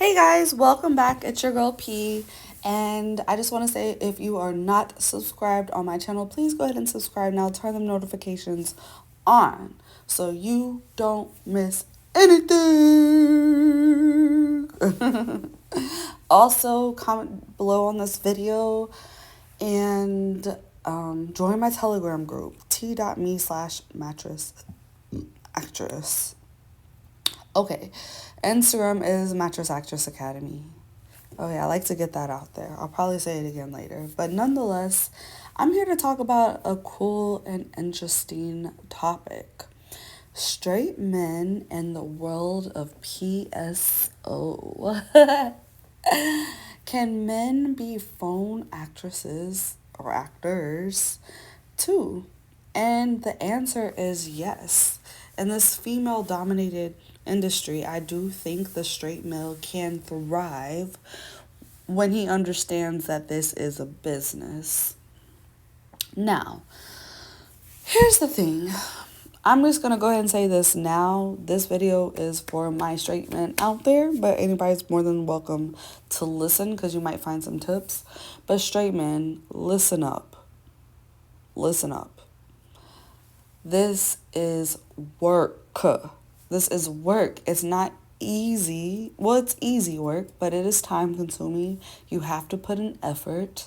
Hey guys, welcome back. It's your girl P. And I just want to say if you are not subscribed on my channel, please go ahead and subscribe now. Turn the notifications on so you don't miss anything. Also, comment below on this video and join my Telegram group, t.me/mattress actress. Okay, Instagram is Mattress Actress Academy. Okay, I like to get that out there. I'll probably say it again later. But nonetheless, I'm here to talk about a cool and interesting topic. Straight men in the world of PSO. Can men be phone actresses or actors too? And the answer is yes. In this female dominated industry, I do think the straight male can thrive when he understands that this is a business. Now, here's the thing. I'm just going to go ahead and say this now. This video is for my straight men out there, but anybody's more than welcome to listen because you might find some tips. But straight men, listen up. Listen up. This is work. This is work. It's not easy. Well, it's easy work, but it is time consuming. You have to put in effort.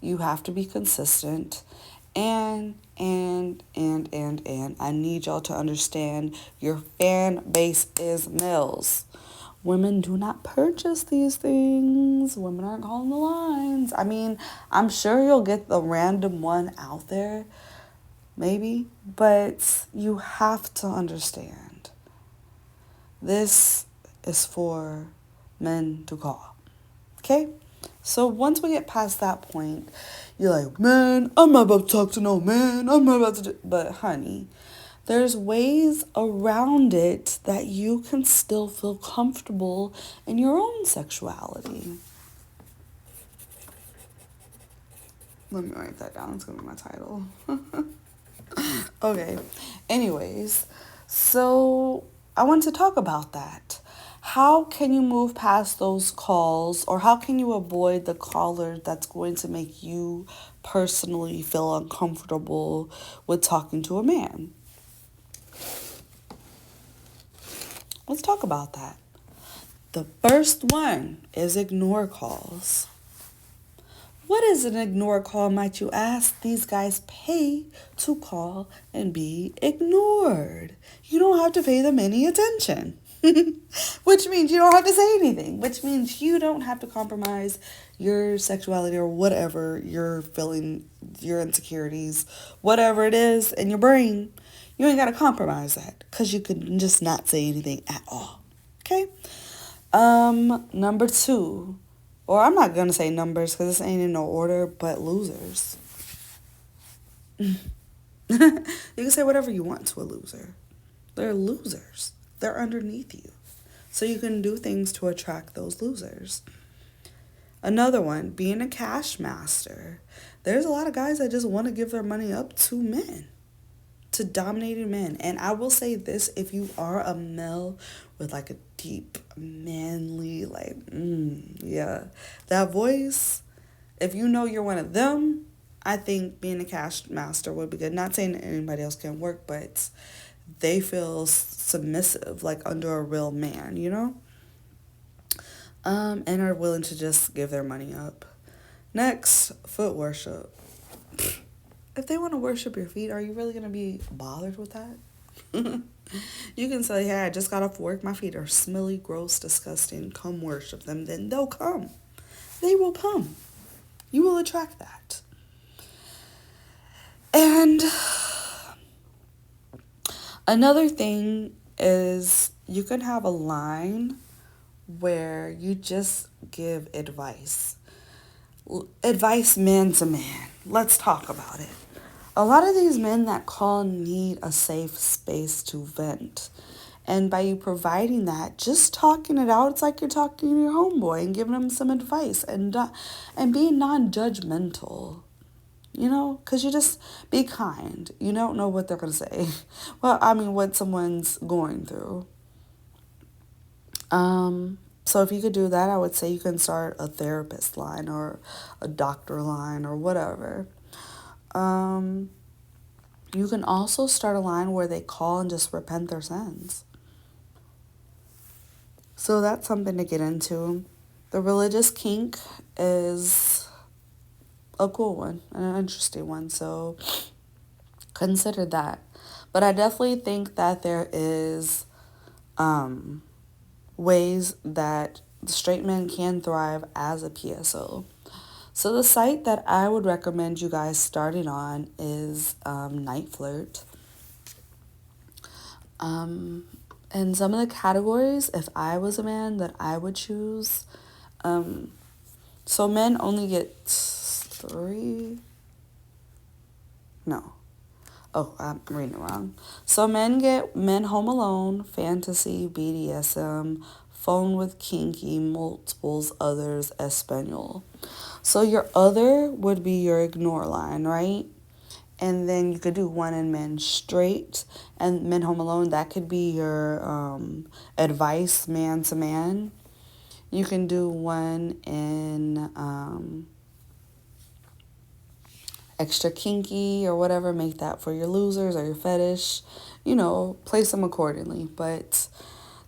You have to be consistent. And I need y'all to understand your fan base is males. Women do not purchase these things. Women aren't calling the lines. I mean, I'm sure you'll get the random one out there, maybe, but you have to understand. This is for men to call. Okay? So once we get past that point, you're like, man, I'm not about to talk to no man. I'm not about to do... But honey, there's ways around it that you can still feel comfortable in your own sexuality. Let me write that down. It's going to be my title. Okay. Anyways, so I want to talk about that. How can you move past those calls, or how can you avoid the caller that's going to make you personally feel uncomfortable with talking to a man? Let's talk about that. The first one is ignore calls. What is an ignore call, might you ask? These guys pay to call and be ignored. You don't have to pay them any attention. Which means you don't have to say anything. Which means you don't have to compromise your sexuality or whatever you're feeling, your insecurities, whatever it is in your brain. You ain't got to compromise that because you can just not say anything at all. Okay? Number two. Or I'm not going to say numbers because this ain't in no order, but losers. You can say whatever you want to a loser. They're losers. They're underneath you. So you can do things to attract those losers. Another one, being a cash master. There's a lot of guys that just want to give their money up to men, to dominating men. And I will say this, if you are a male with like a deep, manly, like, yeah, that voice, if you know you're one of them, I think being a cash master would be good. Not saying that anybody else can work, but they feel submissive, like under a real man, you know? And are willing to just give their money up. Next, foot worship. If they want to worship your feet, are you really going to be bothered with that? You can say, hey, I just got off work. My feet are smelly, gross, disgusting. Come worship them. Then they'll come. They will come. You will attract that. And another thing is you can have a line where you just give advice. Advice man to man. Let's talk about it. A lot of these men that call need a safe space to vent. And by you providing that, just talking it out, it's like you're talking to your homeboy and giving him some advice and being non-judgmental. You know, because you just be kind. You don't know what they're going to say. Well, I mean, what someone's going through. So if you could do that, I would say you can start a therapist line or a doctor line or whatever. Um, you can also start a line where they call and just repent their sins. So that's something to get into. The religious kink is a cool one, an interesting one. So consider that. But I definitely think that there is ways that straight men can thrive as a PSO. So the site that I would recommend you guys starting on is Niteflirt. And some of the categories, if I was a man, that I would choose. So men only get 3. No. Oh, I'm reading it wrong. So men get men home alone, fantasy, BDSM, phone with kinky, multiples, others, Espanol. So your other would be your ignore line, right? And then you could do one in men straight and men home alone. That could be your advice man to man. You can do one in extra kinky or whatever. Make that for your losers or your fetish. Place them accordingly. But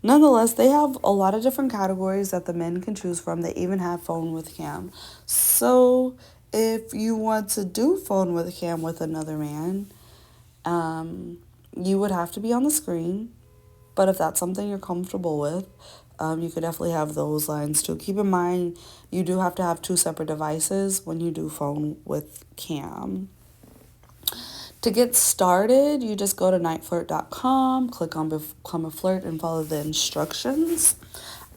nonetheless, they have a lot of different categories that the men can choose from. They even have phone with cam. So if you want to do phone with cam with another man, you would have to be on the screen. But if that's something you're comfortable with, you could definitely have those lines too. Keep in mind, you do have to have 2 separate devices when you do phone with cam. To get started, you just go to niteflirt.com, click on Become a Flirt, and follow the instructions.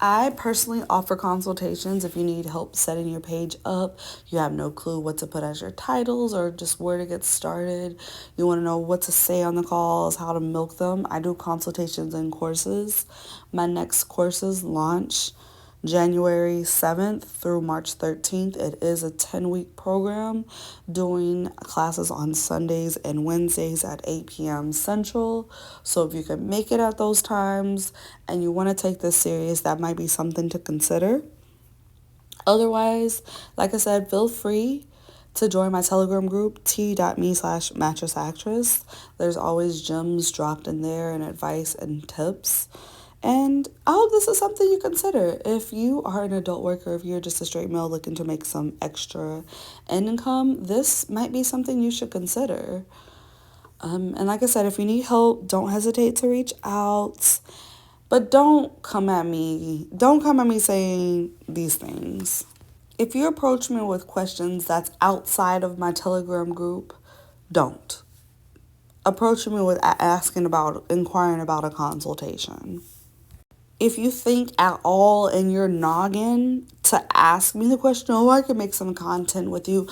I personally offer consultations if you need help setting your page up, you have no clue what to put as your titles or just where to get started, you want to know what to say on the calls, how to milk them. I do consultations and courses. My next courses launch January 7th through March 13th. It is a 10-week program doing classes on Sundays and Wednesdays at 8 p.m. Central. So if you can make it at those times and you want to take this serious, that might be something to consider. Otherwise, like I said, feel free to join my Telegram group, t.me/mattressactress. There's always gems dropped in there and advice and tips. And I hope this is something you consider. If you are an adult worker, if you're just a straight male looking to make some extra income, this might be something you should consider. And like I said, if you need help, don't hesitate to reach out. But don't come at me. Don't come at me saying these things. If you approach me with questions that's outside of my Telegram group, don't. Approach me with inquiring about a consultation. If you think at all in your noggin to ask me the question, oh, I can make some content with you.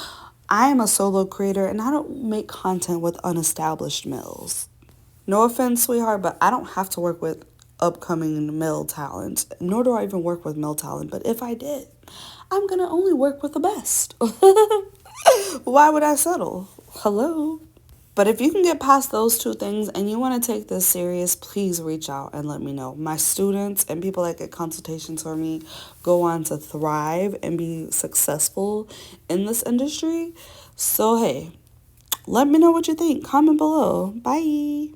I am a solo creator and I don't make content with unestablished males. No offense, sweetheart, but I don't have to work with upcoming male talent, nor do I even work with male talent. But if I did, I'm going to only work with the best. Why would I settle? Hello? But if you can get past those 2 things and you want to take this serious, please reach out and let me know. My students and people that get consultations from me go on to thrive and be successful in this industry. So, hey, let me know what you think. Comment below. Bye.